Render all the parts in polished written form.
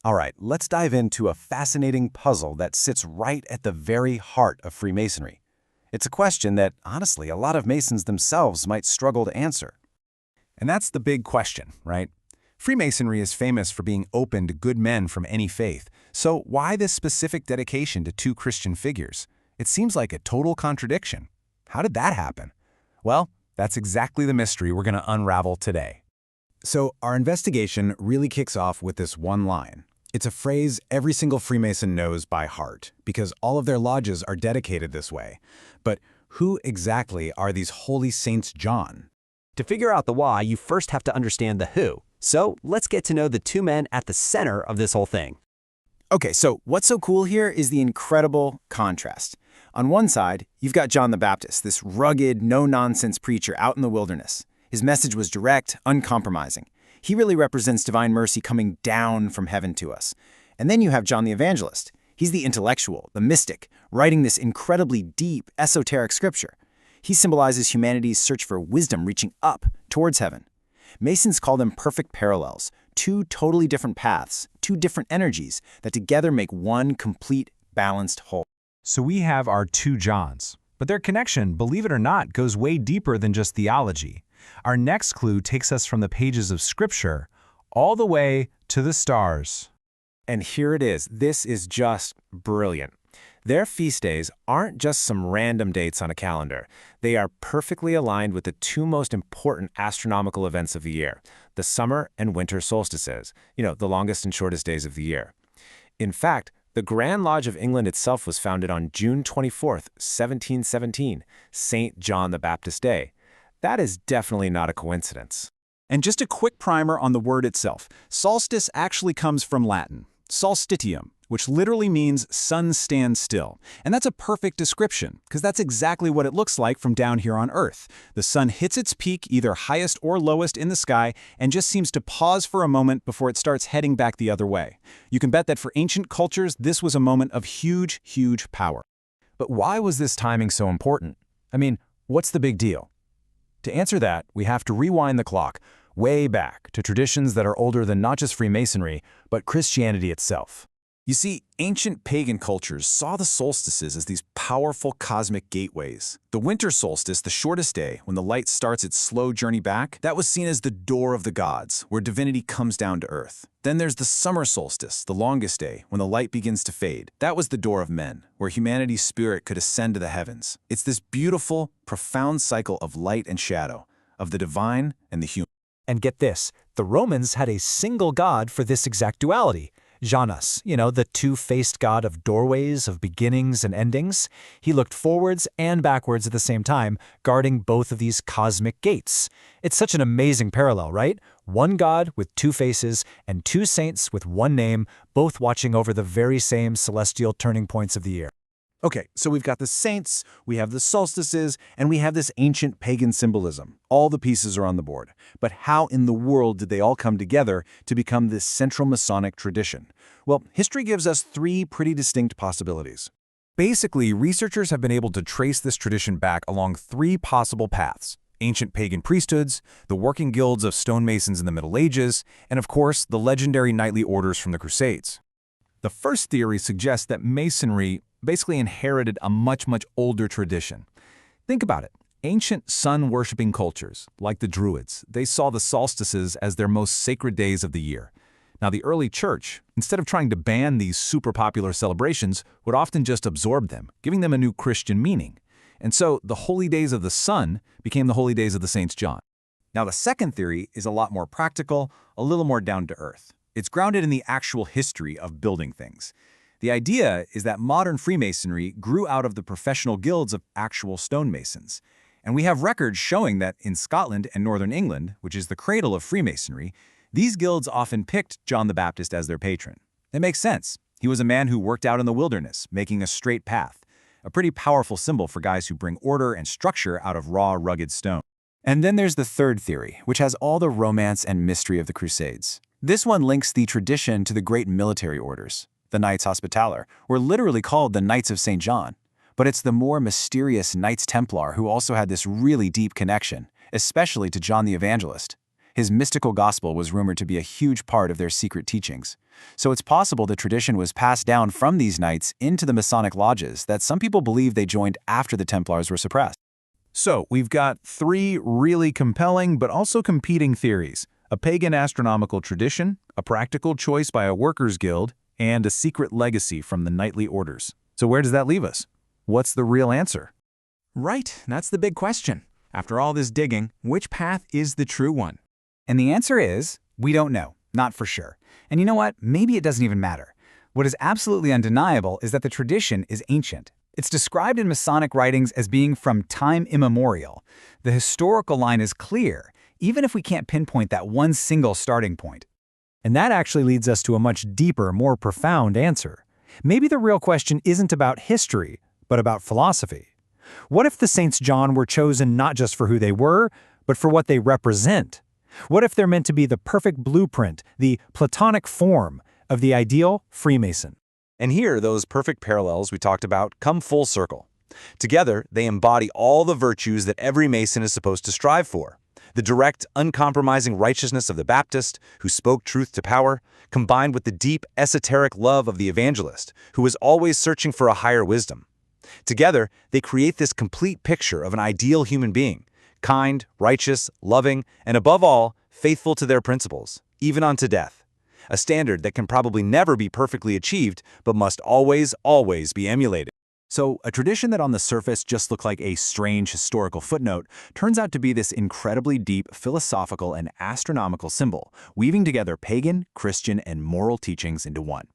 All right, let's dive into a fascinating puzzle that sits right at the very heart of Freemasonry. It's a question that, honestly, a lot of Masons themselves might struggle to answer. And that's the big question, right? Freemasonry is famous for being open to good men from any faith. So why this specific dedication to two Christian figures? It seems like a total contradiction. How did that happen? Well, that's exactly the mystery we're going to unravel today. So our investigation really kicks off with this one line. It's a phrase every single Freemason knows by heart, because all of their lodges are dedicated this way. But who exactly are these holy Saints John? To figure out the why, you first have to understand the who. So let's get to know the two men at the center of this whole thing. Okay, so what's so cool here is the incredible contrast. On one side, you've got John the Baptist, this rugged, no-nonsense preacher out in the wilderness. His message was direct, uncompromising. He really represents divine mercy coming down from heaven to us. And then you have John the Evangelist. He's the intellectual, the mystic, writing this incredibly deep, esoteric scripture. He symbolizes humanity's search for wisdom reaching up towards heaven. Masons call them perfect parallels, two totally different paths, two different energies that together make one complete, balanced whole. So we have our two Johns, but their connection, believe it or not, goes way deeper than just theology. Our next clue takes us from the pages of Scripture all the way to the stars. And here it is. This is just brilliant. Their feast days aren't just some random dates on a calendar. They are perfectly aligned with the two most important astronomical events of the year, the summer and winter solstices, the longest and shortest days of the year. In fact, the Grand Lodge of England itself was founded on June 24th, 1717, St. John the Baptist Day. That is definitely not a coincidence. And just a quick primer on the word itself. Solstice actually comes from Latin, solstitium, which literally means sun stands still. And that's a perfect description, because that's exactly what it looks like from down here on Earth. The sun hits its peak, either highest or lowest in the sky, and just seems to pause for a moment before it starts heading back the other way. You can bet that for ancient cultures, this was a moment of huge, huge power. But why was this timing so important? I mean, what's the big deal? To answer that, we have to rewind the clock way back to traditions that are older than not just Freemasonry, but Christianity itself. You see, ancient pagan cultures saw the solstices as these powerful cosmic gateways. The winter solstice, the shortest day, when the light starts its slow journey back, that was seen as the door of the gods, where divinity comes down to earth. Then there's the summer solstice, the longest day, when the light begins to fade. That was the door of men, where humanity's spirit could ascend to the heavens. It's this beautiful, profound cycle of light and shadow, of the divine and the human. And get this, the Romans had a single god for this exact duality. Janus, the two-faced god of doorways, of beginnings and endings. He looked forwards and backwards at the same time, guarding both of these cosmic gates. It's such an amazing parallel, right? One god with two faces and two saints with one name, both watching over the very same celestial turning points of the year. Okay, so we've got the saints, we have the solstices, and we have this ancient pagan symbolism. All the pieces are on the board. But how in the world did they all come together to become this central Masonic tradition? Well, history gives us three pretty distinct possibilities. Basically, researchers have been able to trace this tradition back along three possible paths: ancient pagan priesthoods, the working guilds of stonemasons in the Middle Ages, and of course, the legendary knightly orders from the Crusades. The first theory suggests that Masonry basically inherited a much, much older tradition. Think about it. Ancient sun-worshipping cultures, like the Druids, they saw the solstices as their most sacred days of the year. Now, the early church, instead of trying to ban these super popular celebrations, would often just absorb them, giving them a new Christian meaning. And so, the holy days of the sun became the holy days of the Saints John. Now, the second theory is a lot more practical, a little more down to earth. It's grounded in the actual history of building things. The idea is that modern Freemasonry grew out of the professional guilds of actual stonemasons. And we have records showing that in Scotland and Northern England, which is the cradle of Freemasonry, these guilds often picked John the Baptist as their patron. It makes sense. He was a man who worked out in the wilderness, making a straight path. A pretty powerful symbol for guys who bring order and structure out of raw, rugged stone. And then there's the third theory, which has all the romance and mystery of the Crusades. This one links the tradition to the great military orders. The Knights Hospitaller were literally called the Knights of St. John. But it's the more mysterious Knights Templar who also had this really deep connection, especially to John the Evangelist. His mystical gospel was rumored to be a huge part of their secret teachings. So it's possible the tradition was passed down from these knights into the Masonic lodges that some people believe they joined after the Templars were suppressed. So, we've got three really compelling but also competing theories: a pagan astronomical tradition, a practical choice by a workers' guild, and a secret legacy from the knightly orders. So where does that leave us? What's the real answer? Right, that's the big question. After all this digging, which path is the true one? And the answer is, we don't know, not for sure. And you know what? Maybe it doesn't even matter. What is absolutely undeniable is that the tradition is ancient. It's described in Masonic writings as being from time immemorial. The historical line is clear, even if we can't pinpoint that one single starting point. And that actually leads us to a much deeper, more profound answer. Maybe the real question isn't about history, but about philosophy. What if the Saints John were chosen not just for who they were, but for what they represent? What if they're meant to be the perfect blueprint, the Platonic form of the ideal Freemason? And here, those perfect parallels we talked about come full circle. Together, they embody all the virtues that every Mason is supposed to strive for. The direct, uncompromising righteousness of the Baptist, who spoke truth to power, combined with the deep, esoteric love of the Evangelist, who was always searching for a higher wisdom. Together, they create this complete picture of an ideal human being, kind, righteous, loving, and above all, faithful to their principles, even unto death. A standard that can probably never be perfectly achieved, but must always, always be emulated. So, a tradition that on the surface just looked like a strange historical footnote turns out to be this incredibly deep philosophical and astronomical symbol, weaving together pagan, Christian, and moral teachings into one.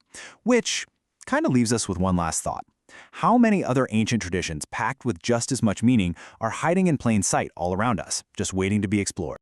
Which kind of leaves us with one last thought. How many other ancient traditions packed with just as much meaning are hiding in plain sight all around us, just waiting to be explored?